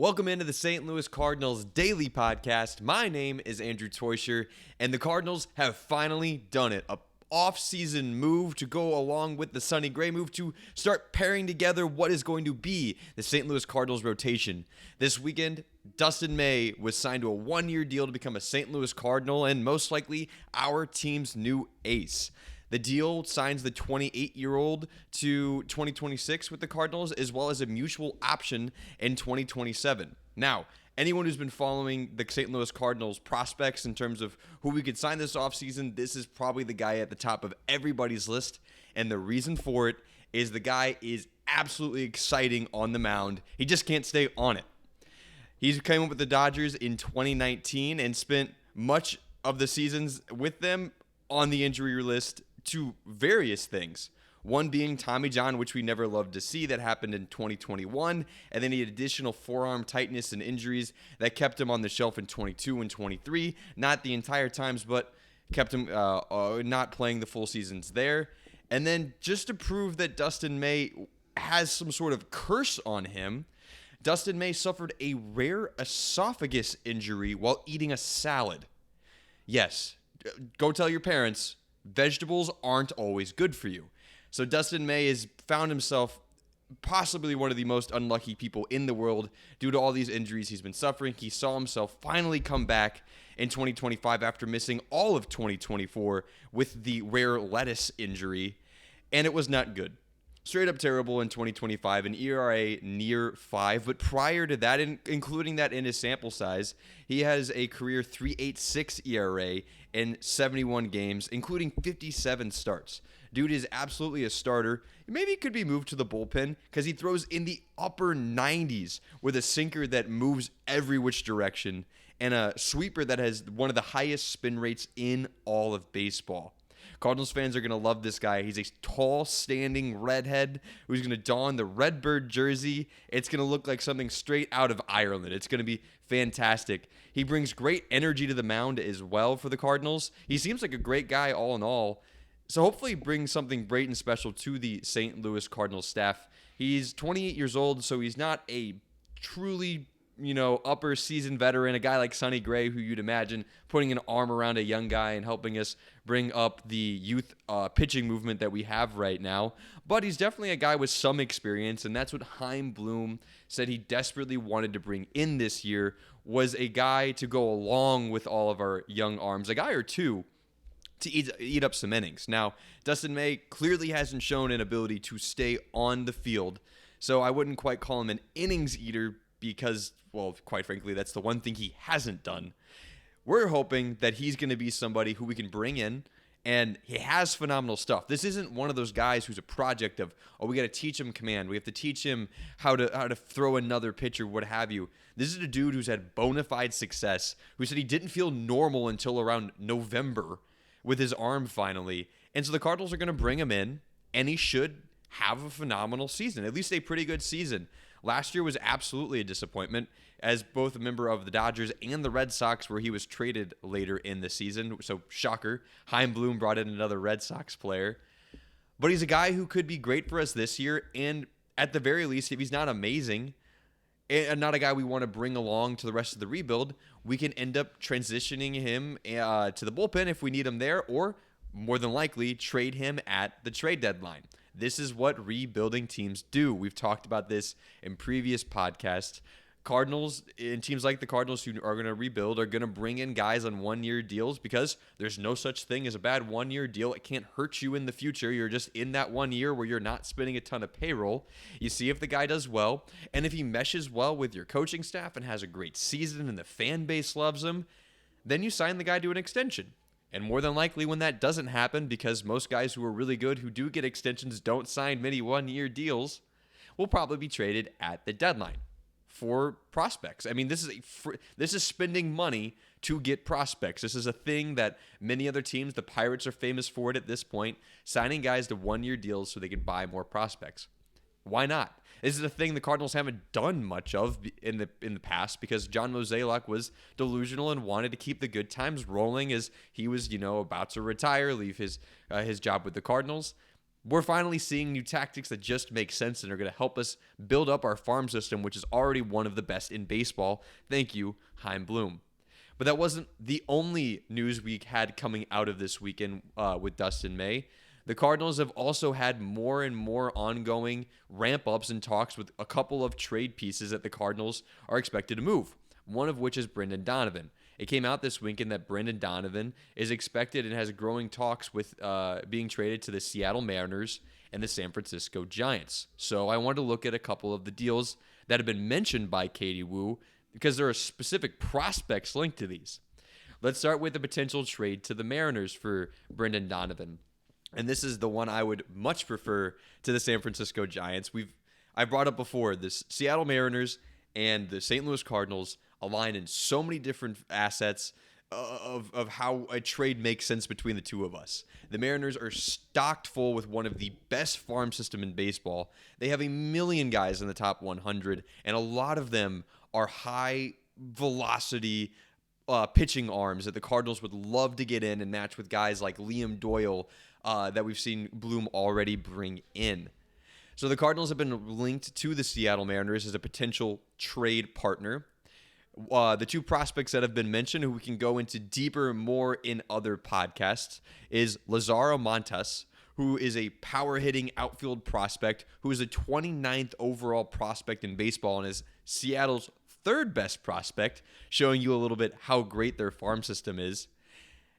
Welcome into the St. Louis Cardinals Daily Podcast. My name is Andrew Teuscher, and the Cardinals have finally done it. A off-season move to go along with the Sonny Gray move to start pairing together what is going to be the St. Louis Cardinals rotation. This weekend, Dustin May was signed to a one-year deal to become a St. Louis Cardinal and most likely our team's new ace. The deal signs the 28-year-old to 2026 with the Cardinals, as well as a mutual option in 2027. Now, anyone who's been following the St. Louis Cardinals prospects in terms of who we could sign this offseason, this is probably the guy at the top of everybody's list. And the reason for it is the guy is absolutely exciting on the mound. He just can't stay on it. He came up with the Dodgers in 2019 and spent much of the seasons with them on the injury list to various things. One being Tommy John, which we never loved to see. That happened in 2021. And then he had additional forearm tightness and injuries that kept him on the shelf in 22 and 23. Not the entire times, but kept him not playing the full seasons there. And then just to prove that Dustin May has some sort of curse on him, Dustin May suffered a rare esophagus injury while eating a salad. Yes, go tell your parents, vegetables aren't always good for you. So Dustin May has found himself possibly one of the most unlucky people in the world due to all these injuries he's been suffering. He saw himself finally come back in 2025 after missing all of 2024 with the rare lettuce injury, and it was not good. Straight up terrible in 2025, an ERA near 5. But prior to that, including that in his sample size, he has a career 3.86 ERA in 71 games, including 57 starts. Dude is absolutely a starter. Maybe he could be moved to the bullpen because he throws in the upper 90s with a sinker that moves every which direction and a sweeper that has one of the highest spin rates in all of baseball. Cardinals fans are going to love this guy. He's a tall, standing redhead who's going to don the Redbird jersey. It's going to look like something straight out of Ireland. It's going to be fantastic. He brings great energy to the mound as well for the Cardinals. He seems like a great guy all in all. So hopefully he brings something great and special to the St. Louis Cardinals staff. He's 28 years old, so he's not a truly upper season veteran, a guy like Sonny Gray, who you'd imagine putting an arm around a young guy and helping us bring up the youth pitching movement that we have right now. But he's definitely a guy with some experience, and that's what Chaim Bloom said he desperately wanted to bring in this year, was a guy to go along with all of our young arms, a guy or two to eat up some innings. Now, Dustin May clearly hasn't shown an ability to stay on the field, so I wouldn't quite call him an innings eater because, well, quite frankly, that's the one thing he hasn't done. We're hoping that he's going to be somebody who we can bring in, and he has phenomenal stuff. This isn't one of those guys who's a project of, we got to teach him command. We have to teach him how to throw another pitch or what have you. This is a dude who's had bona fide success, who said he didn't feel normal until around November with his arm finally. And so the Cardinals are going to bring him in, and he should have a phenomenal season, at least a pretty good season. Last year was absolutely a disappointment as both a member of the Dodgers and the Red Sox, where he was traded later in the season. So, shocker, Chaim Bloom brought in another Red Sox player. But he's a guy who could be great for us this year, and at the very least, if he's not amazing, and not a guy we want to bring along to the rest of the rebuild, we can end up transitioning him to the bullpen if we need him there, or more than likely trade him at the trade deadline. This is what rebuilding teams do. We've talked about this in previous podcasts. Cardinals and teams like the Cardinals who are going to rebuild are going to bring in guys on one-year deals because there's no such thing as a bad one-year deal. It can't hurt you in the future. You're just in that 1 year where you're not spending a ton of payroll. You see if the guy does well, and if he meshes well with your coaching staff and has a great season and the fan base loves him, then you sign the guy to an extension. And more than likely when that doesn't happen, because most guys who are really good who do get extensions don't sign many one-year deals, will probably be traded at the deadline for prospects. I mean, this is spending money to get prospects. This is a thing that many other teams, the Pirates are famous for it at this point, signing guys to one-year deals so they can buy more prospects. Why not? This is a thing the Cardinals haven't done much of in the past because John Mozeliak was delusional and wanted to keep the good times rolling as he was, about to retire, leave his job with the Cardinals. We're finally seeing new tactics that just make sense and are going to help us build up our farm system, which is already one of the best in baseball. Thank you, Chaim Bloom. But that wasn't the only news we had coming out of this weekend with Dustin May. The Cardinals have also had more and more ongoing ramp-ups and talks with a couple of trade pieces that the Cardinals are expected to move, one of which is Brendan Donovan. It came out this weekend that Brendan Donovan is expected and has growing talks with being traded to the Seattle Mariners and the San Francisco Giants. So I wanted to look at a couple of the deals that have been mentioned by Katie Woo because there are specific prospects linked to these. Let's start with the potential trade to the Mariners for Brendan Donovan. And this is the one I would much prefer to the San Francisco Giants. I brought up before, the Seattle Mariners and the St. Louis Cardinals align in so many different assets of how a trade makes sense between the two of us. The Mariners are stocked full with one of the best farm system in baseball. They have 1 million guys in the top 100, and a lot of them are high velocity pitching arms that the Cardinals would love to get in and match with guys like Liam Doyle that we've seen Bloom already bring in. So the Cardinals have been linked to the Seattle Mariners as a potential trade partner. The two prospects that have been mentioned, who we can go into deeper more in other podcasts, is Lazaro Montes, who is a power-hitting outfield prospect, who is a 29th overall prospect in baseball and is Seattle's third best prospect, showing you a little bit how great their farm system is.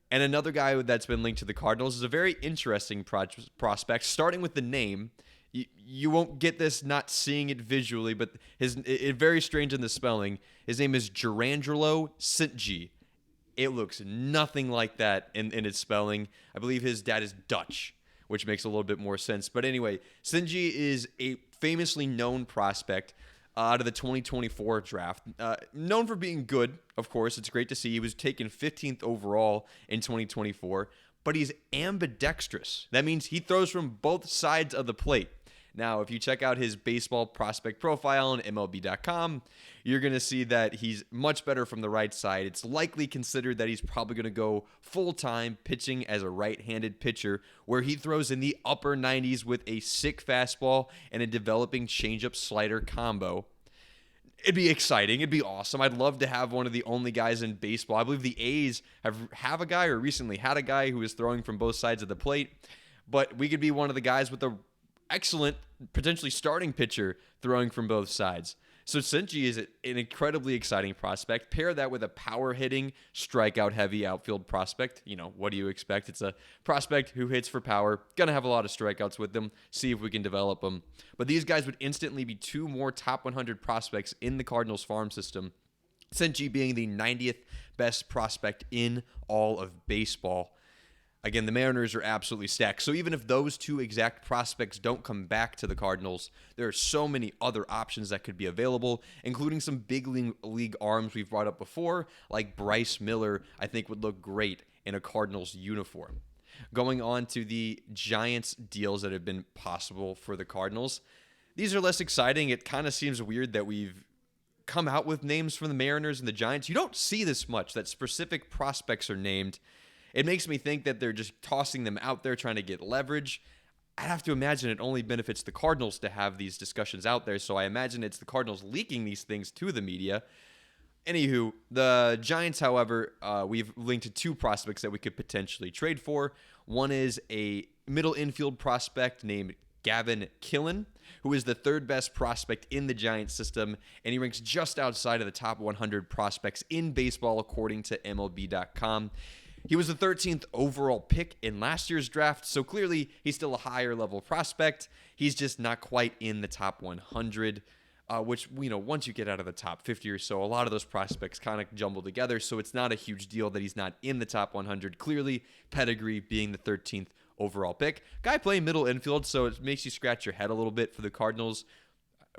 And another guy that's been linked to the Cardinals is a very interesting prospect, starting with the name. You won't get this not seeing it visually, but it's very strange in the spelling. His name is Jurrangelo St. It looks nothing like that in its spelling. I believe his dad is Dutch, which makes a little bit more sense. But anyway, St. is a famously known prospect out of the 2024 draft. Known for being good, of course. It's great to see. He was taken 15th overall in 2024, but he's ambidextrous. That means he throws from both sides of the plate. Now, if you check out his baseball prospect profile on MLB.com, you're going to see that he's much better from the right side. It's likely considered that he's probably going to go full-time pitching as a right-handed pitcher, where he throws in the upper 90s with a sick fastball and a developing changeup slider combo. It'd be exciting. It'd be awesome. I'd love to have one of the only guys in baseball. I believe the A's have a guy, or recently had a guy, who is throwing from both sides of the plate. But we could be one of the guys with a excellent, potentially starting pitcher throwing from both sides. So St. is an incredibly exciting prospect. Pair that with a power-hitting, strikeout-heavy outfield prospect. You know, what do you expect? It's a prospect who hits for power. Going to have a lot of strikeouts with them. See if we can develop them. But these guys would instantly be two more top 100 prospects in the Cardinals farm system. St. being the 90th best prospect in all of baseball. Again, the Mariners are absolutely stacked. So even if those two exact prospects don't come back to the Cardinals, there are so many other options that could be available, including some big league arms we've brought up before, like Bryce Miller, I think would look great in a Cardinals uniform. Going on to the Giants deals that have been possible for the Cardinals. These are less exciting. It kind of seems weird that we've come out with names from the Mariners and the Giants. You don't see this much, that specific prospects are named. It makes me think that they're just tossing them out there trying to get leverage. I'd have to imagine it only benefits the Cardinals to have these discussions out there, so I imagine it's the Cardinals leaking these things to the media. Anywho, the Giants, however, we've linked to two prospects that we could potentially trade for. One is a middle infield prospect named Gavin Killen, who is the third best prospect in the Giants system, and he ranks just outside of the top 100 prospects in baseball according to MLB.com. He was the 13th overall pick in last year's draft, so clearly he's still a higher level prospect. He's just not quite in the top 100, which, you know, once you get out of the top 50 or so, a lot of those prospects kind of jumble together, so it's not a huge deal that he's not in the top 100. Clearly, pedigree being the 13th overall pick. Guy playing middle infield, so it makes you scratch your head a little bit for the Cardinals.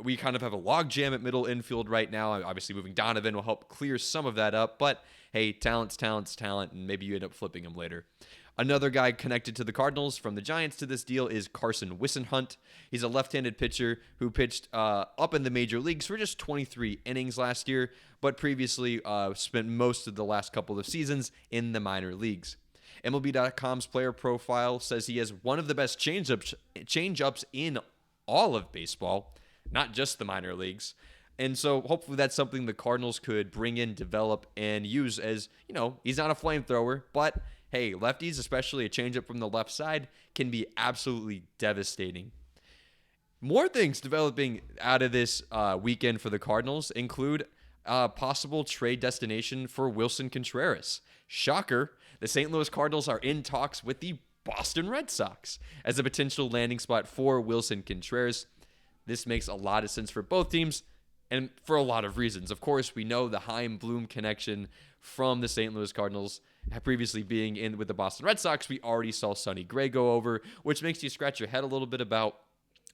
We kind of have a logjam at middle infield right now. Obviously, moving Donovan will help clear some of that up, but hey, talent, and maybe you end up flipping him later. Another guy connected to the Cardinals from the Giants to this deal is Carson Wissenhunt. He's a left-handed pitcher who pitched up in the major leagues for just 23 innings last year, but previously spent most of the last couple of seasons in the minor leagues. MLB.com's player profile says he has one of the best changeups in all of baseball, not just the minor leagues. And so hopefully that's something the Cardinals could bring in, develop, and use as, he's not a flamethrower, but hey, lefties, especially a changeup from the left side, can be absolutely devastating. More things developing out of this weekend for the Cardinals include a possible trade destination for Wilson Contreras. Shocker, the St. Louis Cardinals are in talks with the Boston Red Sox as a potential landing spot for Wilson Contreras. This makes a lot of sense for both teams and for a lot of reasons. Of course, we know the Chaim Bloom connection from the St. Louis Cardinals previously being in with the Boston Red Sox. We already saw Sonny Gray go over, which makes you scratch your head a little bit about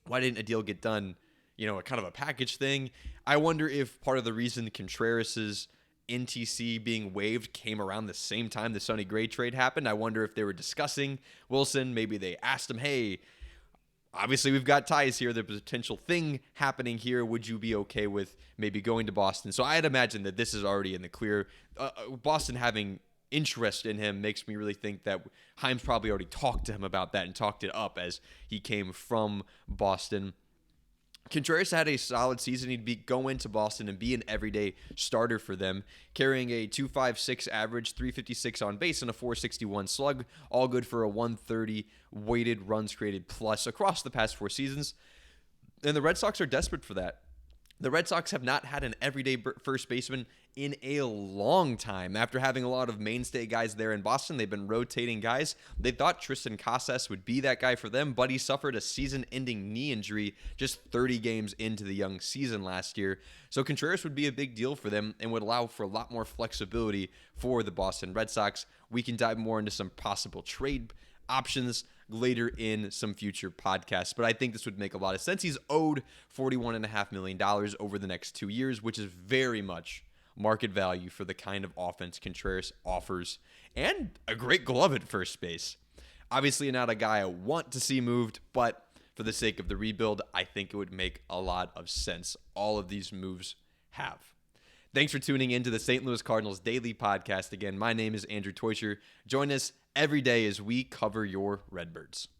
why didn't a deal get done, a kind of a package thing. I wonder if part of the reason Contreras' NTC being waived came around the same time the Sonny Gray trade happened. I wonder if they were discussing Wilson. Maybe they asked him, hey, obviously we've got ties here. There's a potential thing happening here. Would you be okay with maybe going to Boston? So I'd imagine that this is already in the clear. Boston having interest in him makes me really think that Chaim's probably already talked to him about that and talked it up as he came from Boston. Contreras had a solid season. He'd go into Boston and be an everyday starter for them, carrying a 2.56 average, 356 on base, and a 461 slug, all good for a 130 weighted runs created plus across the past 4 seasons. And the Red Sox are desperate for that. The Red Sox have not had an everyday first baseman in a long time. After having a lot of mainstay guys there in Boston, they've been rotating guys. They thought Tristan Casas would be that guy for them, but he suffered a season-ending knee injury just 30 games into the young season last year. So Contreras would be a big deal for them and would allow for a lot more flexibility for the Boston Red Sox. We can dive more into some possible trade options later in some future podcasts, but I think this would make a lot of sense. He's owed $41.5 million over the next 2 years, which is very much market value for the kind of offense Contreras offers, and a great glove at first base. Obviously not a guy I want to see moved, but for the sake of the rebuild, I think it would make a lot of sense. All of these moves have. Thanks for tuning in to the St. Louis Cardinals Daily Podcast. Again, my name is Andrew Teuscher. Join us every day as we cover your Redbirds.